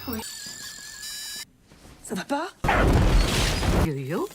Oui. Ça va pas? Yo-yo?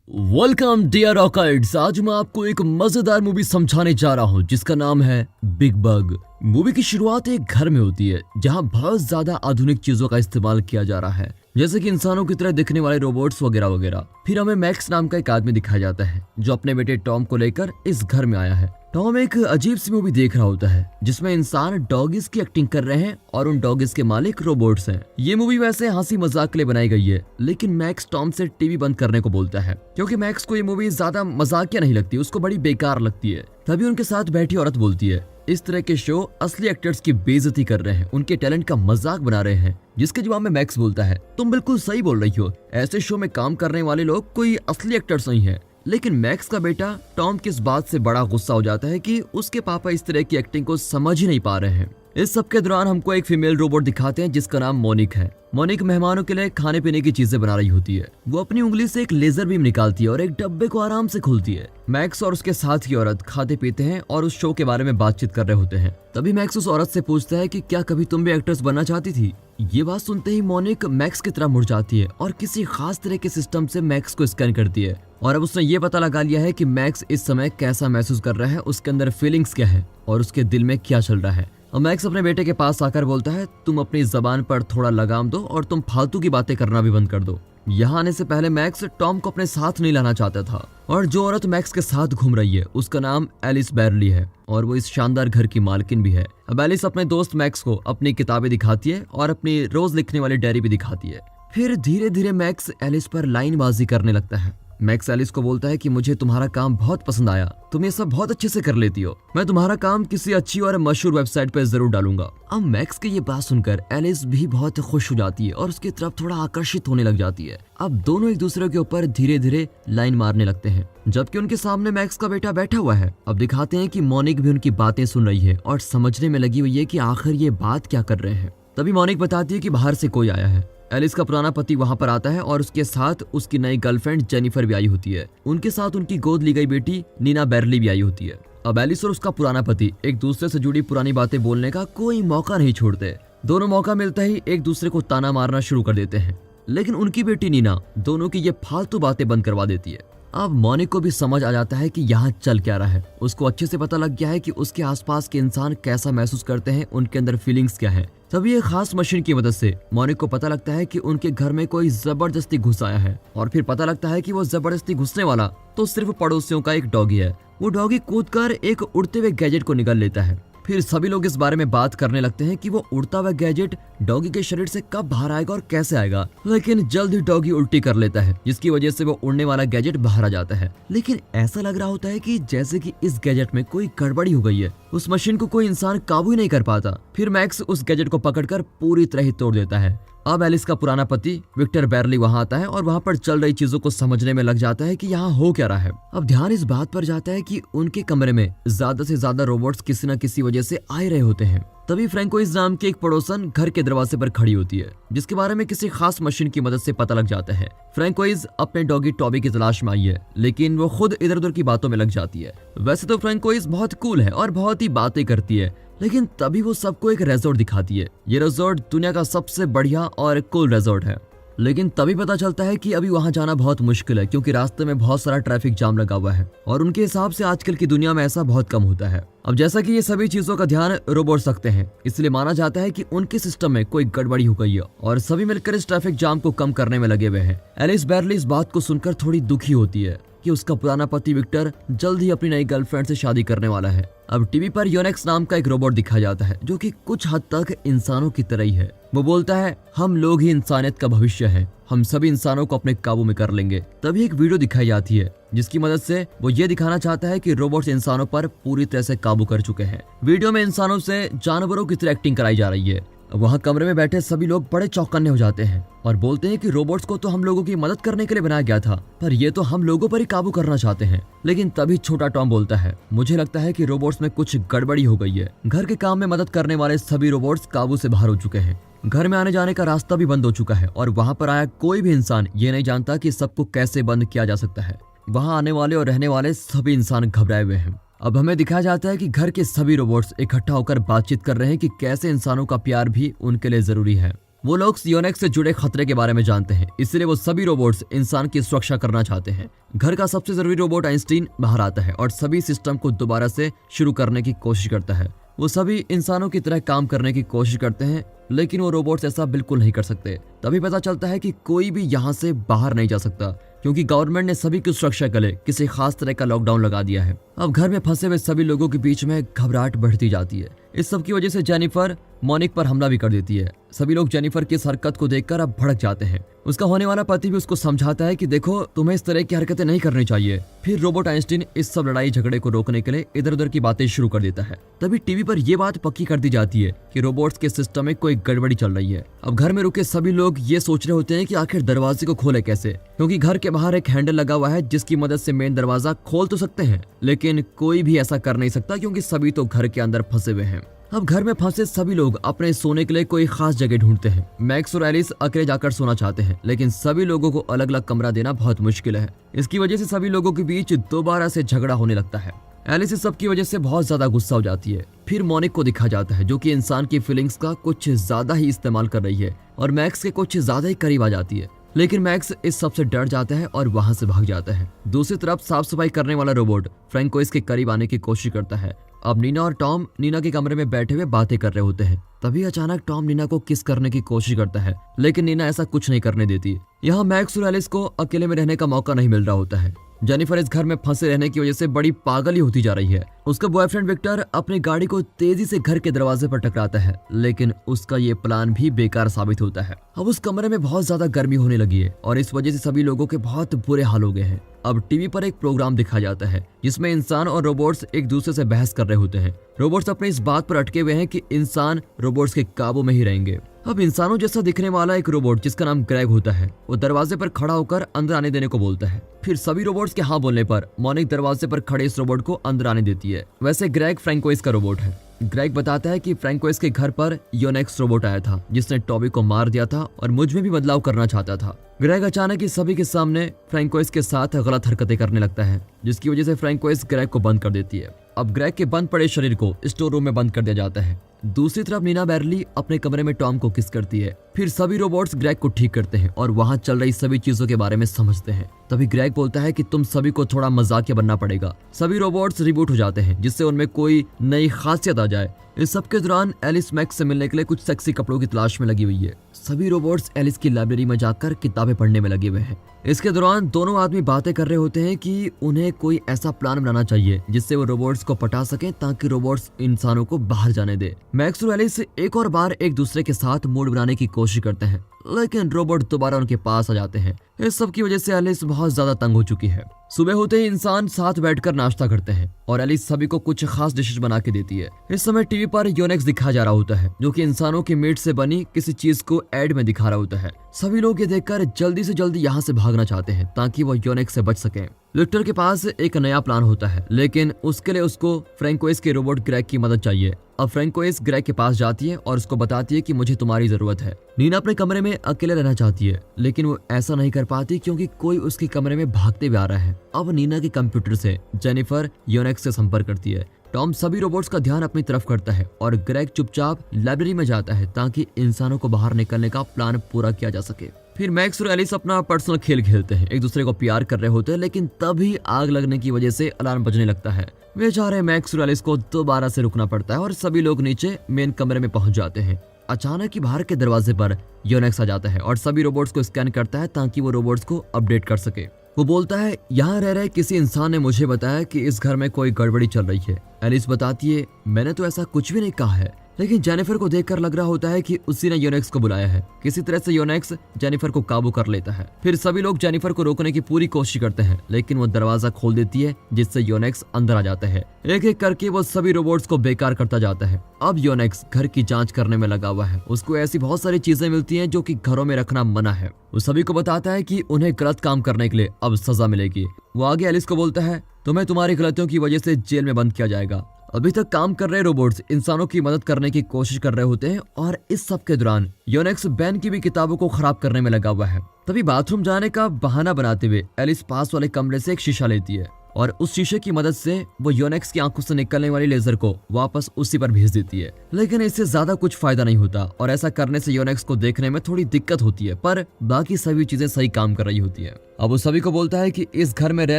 Welcome dear rockers. आज मैं आपको एक मजेदार मूवी समझाने जा रहा हूँ जिसका नाम है बिग बग। मूवी की शुरुआत एक घर में होती है जहाँ बहुत ज्यादा आधुनिक चीजों का इस्तेमाल किया जा रहा है, जैसे कि इंसानों की तरह दिखने वाले रोबोट्स वगैरह वगैरह। फिर हमें मैक्स नाम का एक आदमी दिखाया जाता है जो अपने बेटे टॉम को लेकर इस घर में आया है। टॉम एक अजीब सी मूवी देख रहा होता है जिसमें इंसान डॉगिस की एक्टिंग कर रहे हैं और उन डॉगिस के मालिक रोबोट्स हैं। ये मूवी वैसे हंसी मजाक के लिए बनाई गई है, लेकिन मैक्स टॉम से टीवी बंद करने को बोलता है क्योंकि मैक्स को ये मूवी ज्यादा मजाकिया नहीं लगती, उसको बड़ी बेकार लगती है। तभी उनके साथ बैठी औरत बोलती है, इस तरह के शो असली एक्टर्स की बेइज्जती कर रहे हैं, उनके टैलेंट का मजाक बना रहे हैं। जिसके जवाब में मैक्स बोलता है, तुम बिल्कुल सही बोल रही हो, ऐसे शो में काम करने वाले लोग कोई असली एक्टर्स नहीं है। लेकिन मैक्स का बेटा टॉम किस बात से बड़ा गुस्सा हो जाता है कि उसके पापा इस तरह की एक्टिंग को समझ ही नहीं पा रहे हैं। इस सब के दौरान हमको एक फीमेल रोबोट दिखाते हैं जिसका नाम मोनिक है। मोनिक मेहमानों के लिए खाने पीने की चीजें बना रही होती है। वो अपनी उंगली से एक लेजर बीम निकालती है और एक डब्बे को आराम से खोलती है। मैक्स और उसके साथ की औरत खाते पीते हैं और उस शो के बारे में बातचीत कर रहे होते हैं। तभी मैक्स उस औरत से पूछता है कि क्या कभी तुम भी एक्ट्रेस बनना चाहती थी। ये बात सुनते ही मोनिक मैक्स की तरफ मुड़ जाती है और किसी खास तरह के सिस्टम से मैक्स को स्कैन करती है और अब उसने ये पता लगा लिया है कि मैक्स इस समय कैसा महसूस कर रहा है, उसके अंदर फीलिंग्स क्या है और उसके दिल में क्या चल रहा है। और मैक्स अपने बेटे के पास आकर बोलता है, तुम अपनी जबान पर थोड़ा लगाम दो और तुम फालतू की बातें करना भी बंद कर दो। यहाँ आने से पहले मैक्स टॉम को अपने साथ नहीं लाना चाहता था और जो औरत मैक्स के साथ घूम रही है उसका नाम एलिस बैरली है और वो इस शानदार घर की मालकिन भी है। अब एलिस अपने दोस्त मैक्स को अपनी किताबें दिखाती है और अपनी रोज लिखने वाली डायरी भी दिखाती है। फिर धीरे धीरे मैक्स एलिस पर लाइनबाजी करने लगता है। मैक्स एलिस को बोलता है कि मुझे तुम्हारा काम बहुत पसंद आया, तुम ये सब बहुत अच्छे से कर लेती हो, मैं तुम्हारा काम किसी अच्छी और मशहूर वेबसाइट पर जरूर डालूंगा। अब मैक्स की ये बात सुनकर एलिस भी बहुत खुश हो जाती है और उसकी तरफ थोड़ा आकर्षित होने लग जाती है। अब दोनों एक दूसरे के ऊपर धीरे धीरे लाइन मारने लगते हैं, जबकि उनके सामने मैक्स का बेटा बैठा हुआ है। अब दिखाते हैं कि मोनिक भी उनकी बातें सुन रही है और समझने में लगी हुई है कि आखिर ये बात क्या कर रहे हैं। तभी मोनिक बताती है कि बाहर से कोई आया है। एलिस का पुराना पति वहां पर आता है और उसके साथ उसकी नई गर्लफ्रेंड जेनिफर भी आई होती है। उनके साथ उनकी गोद ली गई बेटी नीना बैरली भी आई होती है। अब एलिस और उसका पुराना पति एक दूसरे से जुड़ी पुरानी बातें बोलने का कोई मौका नहीं छोड़ते। दोनों मौका मिलता ही एक दूसरे को ताना मारना शुरू कर देते हैं, लेकिन उनकी बेटी नीना दोनों की ये फालतू बातें बंद करवा देती है। अब मोनिक को भी समझ आ जाता है कि यहाँ चल क्या रहा है। उसको अच्छे से पता लग गया है कि उसके आसपास के इंसान कैसा महसूस करते हैं, उनके अंदर फीलिंग्स क्या है। तभी एक खास मशीन की मदद से मोनिक को पता लगता है कि उनके घर में कोई जबरदस्ती घुस आया है और फिर पता लगता है कि वो जबरदस्ती घुसने वाला तो सिर्फ पड़ोसियों का एक डॉगी है। वो डॉगी कूदकर एक उड़ते हुए गैजेट को निगल लेता है। फिर सभी लोग इस बारे में बात करने लगते हैं कि वो उड़ता हुआ गैजेट डॉगी के शरीर से कब बाहर आएगा और कैसे आएगा, लेकिन जल्द ही डॉगी उल्टी कर लेता है जिसकी वजह से वो उड़ने वाला गैजेट बाहर आ जाता है। लेकिन ऐसा लग रहा होता है कि जैसे कि इस गैजेट में कोई गड़बड़ी हो गई है, उस मशीन को कोई इंसान काबू ही नहीं कर पाता। फिर मैक्स उस गैजेट को पकड़कर पूरी तरह ही तोड़ देता है। अब एलिस का पुराना पति विक्टर बैरली वहां आता है और वहां पर चल रही चीजों को समझने में लग जाता है कि यहाँ हो क्या रहा है। अब ध्यान इस बात पर जाता है कि उनके कमरे में ज्यादा से ज्यादा रोबोट्स किसी न किसी वजह से आ रहे होते हैं। तभी फ्रैंकोइज नाम की एक पड़ोसन घर के दरवाजे पर खड़ी होती है जिसके बारे में किसी खास मशीन की मदद से पता लग जाता है। फ्रैंकोइज अपने डॉगी टॉबी की तलाश में आई है, लेकिन वो खुद इधर उधर की बातों में लग जाती है। वैसे तो फ्रैंकोइज बहुत कूल है और बहुत ही बातें करती है, लेकिन तभी वो सबको एक रिजॉर्ट दिखाती है। ये रिजॉर्ट दुनिया का सबसे बढ़िया और कूल रिजॉर्ट है, लेकिन तभी पता चलता है कि अभी वहां जाना बहुत मुश्किल है क्योंकि रास्ते में बहुत सारा ट्रैफिक जाम लगा हुआ है और उनके हिसाब से आजकल की दुनिया में ऐसा बहुत कम होता है। अब जैसा कि ये सभी चीजों का ध्यान रोबोट रखते हैं, इसलिए माना जाता है कि उनके सिस्टम में कोई गड़बड़ी हो गई है और सभी मिलकर इस ट्रैफिक जाम को कम करने में लगे हुए हैं। एलिस बैरली इस बात को सुनकर थोड़ी दुखी होती है कि उसका पुराना पति विक्टर जल्द ही अपनी नई गर्लफ्रेंड से शादी करने वाला है। अब टीवी पर योनेक्स नाम का एक रोबोट दिखाया जाता है जो कि कुछ हद तक इंसानों की तरह ही है। वो बोलता है, हम लोग ही इंसानियत का भविष्य है, हम सभी इंसानों को अपने काबू में कर लेंगे। तभी एक वीडियो दिखाई जाती है जिसकी मदद से वो ये दिखाना चाहता है कि रोबोट्स इंसानों पर पूरी तरह से काबू कर चुके हैं। वीडियो में इंसानों से जानवरों की तरह एक्टिंग कराई जा रही है। वहाँ कमरे में बैठे सभी लोग बड़े चौकन्ने हो जाते हैं और बोलते हैं कि रोबोट्स को तो हम लोगों की मदद करने के लिए बनाया गया था, पर ये तो हम लोगों पर ही काबू करना चाहते हैं। लेकिन तभी छोटा टॉम बोलता है, मुझे लगता है कि रोबोट्स में कुछ गड़बड़ी हो गई है। घर के काम में मदद करने वाले सभी रोबोट्स काबू से बाहर हो चुके हैं। घर में आने जाने का रास्ता भी बंद हो चुका है और वहाँ पर आया कोई भी इंसान ये नहीं जानता कि सबको कैसे बंद किया जा सकता है। वहाँ आने वाले और रहने वाले सभी इंसान घबराए हुए हैं। अब हमें दिखाया जाता है कि घर के सभी रोबोट्स इकट्ठा होकर बातचीत कर रहे हैं कि कैसे इंसानों का प्यार भी उनके लिए जरूरी है। वो लोग योनेक्स से जुड़े खतरे के बारे में जानते हैं, इसलिए वो सभी रोबोट्स इंसान की सुरक्षा करना चाहते हैं। घर का सबसे जरूरी रोबोट आइंस्टीन बाहर आता है और सभी सिस्टम को दोबारा से शुरू करने की कोशिश करता है। वो सभी इंसानों की तरह काम करने की कोशिश करते हैं, लेकिन वो रोबोट्स ऐसा बिल्कुल नहीं कर सकते। तभी पता चलता है कि कोई भी यहाँ से बाहर नहीं जा सकता, क्योंकि गवर्नमेंट ने सभी की सुरक्षा के लिए किसी खास तरह का लॉकडाउन लगा दिया है। अब घर में फंसे हुए सभी लोगों के बीच में घबराहट बढ़ती जाती है। इस सब की वजह से जेनिफर मोनिक पर हमला भी कर देती है। सभी लोग जेनिफर की इस हरकत को देखकर अब भड़क जाते हैं। उसका होने वाला पति भी उसको समझाता है कि देखो, तुम्हें इस तरह की हरकतें नहीं करनी चाहिए। फिर रोबोट आइंस्टीन इस सब लड़ाई झगड़े को रोकने के लिए इधर उधर की बातें शुरू कर देता है। तभी टीवी पर यह बात पक्की कर दी जाती है कि रोबोट्स के सिस्टम में कोई गड़बड़ी चल रही है। अब घर में रुके सभी लोग ये सोच रहे होते हैं कि आखिर दरवाजे को खोले कैसे, क्योंकि घर के बाहर एक हैंडल लगा हुआ है जिसकी मदद से मेन दरवाजा खोल तो सकते हैं, लेकिन कोई भी ऐसा कर नहीं सकता क्योंकि सभी तो घर के अंदर फंसे हुए हैं। अब घर में फंसे सभी लोग अपने सोने के लिए कोई खास जगह ढूंढते हैं। मैक्स और एलिस अकेले जाकर सोना चाहते हैं, लेकिन सभी लोगों को अलग अलग कमरा देना बहुत मुश्किल है। इसकी वजह से सभी लोगों के बीच दोबारा से झगड़ा होने लगता है। एलिस इस सब की वजह से बहुत ज्यादा गुस्सा हो जाती है। फिर मोनिक को दिखा जाता है जो कि इंसान की फीलिंग्स का कुछ ज्यादा ही इस्तेमाल कर रही है और मैक्स के कुछ ज्यादा ही करीब आ जाती है, लेकिन मैक्स इस सब से डर जाता है और वहां से भाग जाता है। दूसरी तरफ साफ सफाई करने वाला रोबोट फ्रैंकोइस के करीब आने की कोशिश करता है। अब नीना और टॉम नीना के कमरे में बैठे हुए बातें कर रहे होते हैं। तभी अचानक टॉम नीना को किस करने की कोशिश करता है, लेकिन नीना ऐसा कुछ नहीं करने देती। यहाँ मैक्स और एलिस को अकेले में रहने का मौका नहीं मिल रहा होता है। जेनिफर इस घर में फंसे रहने की वजह से बड़ी पागल ही होती जा रही है। उसका बॉयफ्रेंड विक्टर अपनी गाड़ी को तेजी से घर के दरवाजे पर टकराता है, लेकिन उसका ये प्लान भी बेकार साबित होता है। अब उस कमरे में बहुत ज्यादा गर्मी होने लगी है और इस वजह से सभी लोगों के बहुत बुरे हाल हो गए हैं। अब टीवी पर एक प्रोग्राम दिखाया जाता है जिसमें इंसान और रोबोट्स एक दूसरे से बहस कर रहे होते हैं। रोबोट्स अपने इस बात पर अटके हुए हैं कि इंसान रोबोट्स के काबू में ही रहेंगे। अब इंसानों जैसा दिखने वाला एक रोबोट जिसका नाम ग्रेग होता है, वो दरवाजे पर खड़ा होकर अंदर आने देने को बोलता है। फिर सभी रोबोट्स के हाँ बोलने पर मोनिक दरवाजे पर खड़े इस रोबोट को अंदर आने देती है। वैसे ग्रेग फ्रैंकोइस का रोबोट है। ग्रेग बताता है कि फ्रैंकोइस के घर पर योनेक्स रोबोट आया था जिसने टॉबी को मार दिया था और मुझ में भी बदलाव करना चाहता था। ग्रेग अचानक ही सभी के सामने फ्रैंकोइस के साथ गलत हरकतें करने लगता है, जिसकी वजह से फ्रैंकोइस ग्रेग को बंद कर देती है। अब ग्रेग के बंद पड़े शरीर को स्टोर रूम में बंद कर दिया जाता है। दूसरी तरफ नीना बैरली अपने कमरे में टॉम को किस करती है। फिर सभी रोबोट्स ग्रेग को ठीक करते हैं और वहां चल रही सभी चीजों के बारे में समझते हैं। तभी ग्रेग बोलता है कि तुम सभी को थोड़ा मजाकिया बनना पड़ेगा। सभी रोबोट्स रिबूट हो जाते हैं जिससे उनमें कोई नई खासियत आ जाए। इस सब के दौरान एलिस मैक्स से मिलने के लिए कुछ सेक्सी कपड़ों की तलाश में लगी हुई है। सभी रोबोट्स एलिस की लाइब्रेरी में जाकर किताबें पढ़ने में लगे हुए हैं। इसके दौरान दोनों आदमी बातें कर रहे होते हैं कि उन्हें कोई ऐसा प्लान बनाना चाहिए जिससे वो रोबोट्स को पटा सकें ताकि रोबोट्स इंसानों को बाहर जाने दे। मैक्स और एलिस एक और बार एक दूसरे के साथ मूड बनाने की कोशिश करते हैं, लेकिन रोबोट दोबारा उनके पास आ जाते हैं। इस सब की वजह से एलिस बहुत ज्यादा तंग हो चुकी है। सुबह होते ही इंसान साथ बैठकर नाश्ता करते हैं और एलिस सभी को कुछ खास डिशेस बना के देती है। इस समय टीवी पर योनेक्स दिखाया जा रहा होता है जो कि इंसानों की मीट से बनी किसी चीज को एड में दिखा रहा होता है। सभी लोग ये देखकर जल्दी से जल्दी यहाँ से भागना चाहते हैं ताकि वो योनेक्स से बच सकें। विक्टर के पास एक नया प्लान होता है, लेकिन उसके लिए उसको फ्रैंकोइस के रोबोट ग्रेग की मदद चाहिए। अब फ्रैंकोइस ग्रेग के पास जाती है और उसको बताती है कि मुझे तुम्हारी जरूरत है। नीना अपने कमरे में अकेले रहना चाहती है, लेकिन वो ऐसा नहीं कर पाती क्योंकि कोई उसके कमरे में भागते हुए आ रहा है। अब नीना के कंप्यूटर से जेनिफर योनेक्स से संपर्क करती है। टॉम सभी रोबोट्स का ध्यान अपनी तरफ करता है और ग्रेग चुपचाप लाइब्रेरी में जाता है ताकि इंसानों को बाहर निकलने का प्लान पूरा किया जा सके। फिर मैक्स और एलिस अपना पर्सनल खेल खेलते हैं, एक दूसरे को प्यार कर रहे होते हैं, लेकिन तभी आग लगने की वजह से अलार्म बजने लगता है। बेचारे मैक्स और एलिस को दोबारा से रुकना पड़ता है और सभी लोग नीचे मेन कमरे में पहुंच जाते हैं। अचानक ही बाहर के दरवाजे पर योनेक्स आ जाता है और सभी रोबोट्स को स्कैन करता है ताकि वो रोबोट्स को अपडेट कर सके। वो बोलता है, यहाँ रह रहे किसी इंसान ने मुझे बताया कि इस घर में कोई गड़बड़ी चल रही है। एलिस बताती है, मैंने तो ऐसा कुछ भी नहीं कहा है, लेकिन जेनिफर को देखकर लग रहा होता है कि उसी ने योनेक्स को बुलाया है। किसी तरह से योनेक्स जेनिफर को काबू कर लेता है। फिर सभी लोग जेनिफर को रोकने की पूरी कोशिश करते हैं, लेकिन वो दरवाजा खोल देती है जिससे योनेक्स अंदर आ जाता है। एक एक करके वो सभी रोबोट्स को बेकार करता जाता है। अब योनेक्स घर की जांच करने में लगा हुआ है। उसको ऐसी बहुत सारी चीजें मिलती हैं जो कि घरों में रखना मना है। वो सभी को बताता है कि उन्हें गलत काम करने के लिए अब सजा मिलेगी। वो आगे एलिस को बोलता है, तुम्हें तुम्हारी गलतियों की वजह से जेल में बंद किया जाएगा। अभी तक काम कर रहे रोबोट्स इंसानों की मदद करने की कोशिश कर रहे होते हैं और इस सब के दौरान योनेक्स बैन की भी किताबों को खराब करने में लगा हुआ है। तभी बाथरूम जाने का बहाना बनाते हुए एलिस पास वाले कमरे से एक शीशा लेती है और उस शीशे की मदद से वो योनेक्स की आंखों से निकलने वाली लेजर को वापस उसी पर भेज देती है। लेकिन इससे ज्यादा कुछ फायदा नहीं होता और ऐसा करने से योनेक्स को देखने में थोड़ी दिक्कत होती है, पर बाकी सभी चीजें सही काम कर रही होती है। अब वो सभी को बोलता है कि इस घर में रह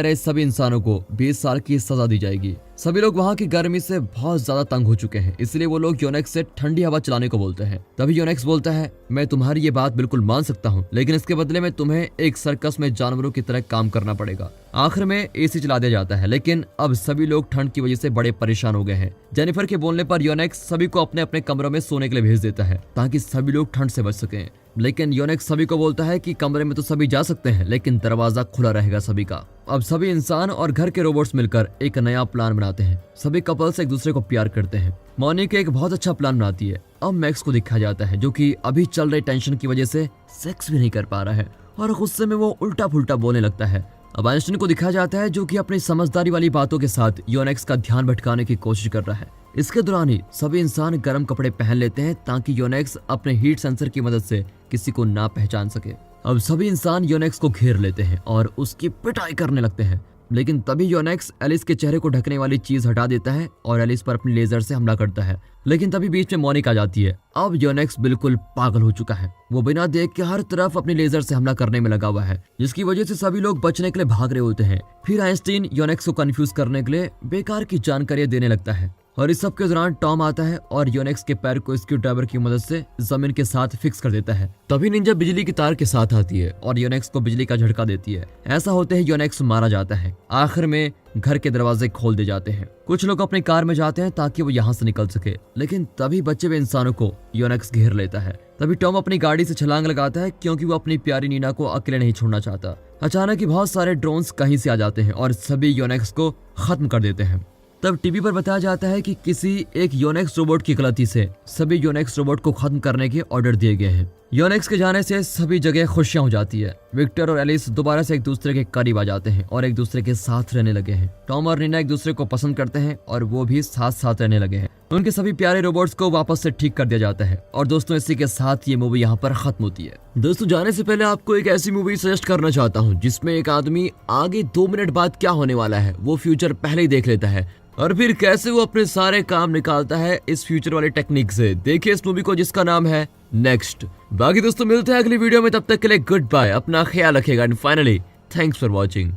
रहे सभी इंसानों को 20 साल की सजा दी जाएगी। सभी लोग वहाँ की गर्मी से बहुत ज्यादा तंग हो चुके हैं, इसलिए वो लोग योनेक्स से ठंडी हवा चलाने को बोलते हैं। तभी योनेक्स बोलता है, मैं तुम्हारी ये बात बिल्कुल मान सकता हूँ, लेकिन इसके बदले में तुम्हें एक सर्कस में जानवरों की तरह काम करना पड़ेगा। आखिर में एसी चला दिया जाता है, लेकिन अब सभी लोग ठंड की वजह से बड़े परेशान हो गए हैं। जेनिफर के बोलने पर योनेक्स सभी को अपने अपने कमरों में सोने के लिए भेज देता है ताकि सभी लोग ठंड से बच सकें। लेकिन योनेक्स सभी को बोलता है कि कमरे में तो सभी जा सकते हैं, लेकिन दरवाजा खुला रहेगा सभी का। अब सभी इंसान और घर के रोबोट्स मिलकर एक नया प्लान बनाते हैं। सभी कपल्स एक दूसरे को प्यार करते हैं। मॉनिका एक बहुत अच्छा प्लान बनाती है। अब मैक्स को दिखाया जाता है जो कि अभी चल रहे टेंशन की वजह से सेक्स भी नहीं कर पा रहा है और गुस्से में वो उल्टा फुल्टा बोलने लगता है। अब आइंस्टीन को दिखाया जाता है जो कि अपनी समझदारी वाली बातों के साथ योनेक्स का ध्यान भटकाने की कोशिश कर रहा है। इसके दौरान ही सभी इंसान गर्म कपड़े पहन लेते हैं ताकि योनेक्स अपने हीट सेंसर की मदद से किसी को ना पहचान सके। अब सभी इंसान योनेक्स को घेर लेते हैं और उसकी पिटाई करने लगते हैं, लेकिन तभी योनेक्स एलिस के चेहरे को ढकने वाली चीज हटा देता है और एलिस पर अपनी लेजर से हमला करता है। लेकिन तभी बीच में मॉनिका आ जाती है। अब योनेक्स बिल्कुल पागल हो चुका है। वो बिना देख के हर तरफ अपनी लेजर से हमला करने में लगा हुआ है, जिसकी वजह से सभी लोग बचने के लिए भाग रहे होते हैं। फिर आइंस्टीन योनेक्स को कंफ्यूज करने के लिए बेकार की जानकारी देने लगता है और इस सब के दौरान टॉम आता है और योनेक्स के पैर को स्क्रू ड्राइवर की मदद से जमीन के साथ फिक्स कर देता है। तभी निंजा बिजली की तार के साथ आती है और योनेक्स को बिजली का झटका देती है। ऐसा होते ही योनेक्स मारा जाता है। आखिर में घर के दरवाजे खोल दिए जाते हैं। कुछ लोग अपनी कार में जाते हैं ताकि वो यहाँ से निकल सके, लेकिन तभी बचे हुए इंसानों को योनेक्स घेर लेता है। तभी टॉम अपनी गाड़ी से छलांग लगाता है क्योंकि वो अपनी प्यारी नीना को अकेले नहीं छोड़ना चाहता। अचानक ही बहुत सारे ड्रोन्स कहीं से आ जाते हैं और सभी योनेक्स को खत्म कर देते हैं। तब टीवी पर बताया जाता है कि किसी एक योनेक्स रोबोट की गलती से सभी योनेक्स रोबोट को खत्म करने के ऑर्डर दिए गए हैं। योनेक्स के जाने से सभी जगह खुशियां हो जाती है। विक्टर और एलिस दोबारा से एक दूसरे के करीब आ जाते हैं और एक दूसरे के साथ रहने लगे हैं। टॉम और नीना एक दूसरे को पसंद करते हैं और वो भी साथ साथ रहने लगे हैं। उनके सभी प्यारे रोबोट्स को वापस से ठीक कर दिया जाता है। और दोस्तों, इसी के साथ ये मूवी यहाँ पर खत्म होती है। दोस्तों, जाने से पहले आपको एक ऐसी मूवी सजेस्ट करना चाहता हूँ जिसमें एक आदमी आगे 2 मिनट बाद क्या होने वाला है वो फ्यूचर पहले ही देख लेता है और फिर कैसे वो अपने सारे काम निकालता है इस फ्यूचर वाले टेक्निक से। देखिए इस मूवी को जिसका नाम है नेक्स्ट। बाकी दोस्तों मिलते हैं अगली वीडियो में, तब तक के लिए गुड बाय, अपना ख्याल रखिएगा and finally thanks for watching.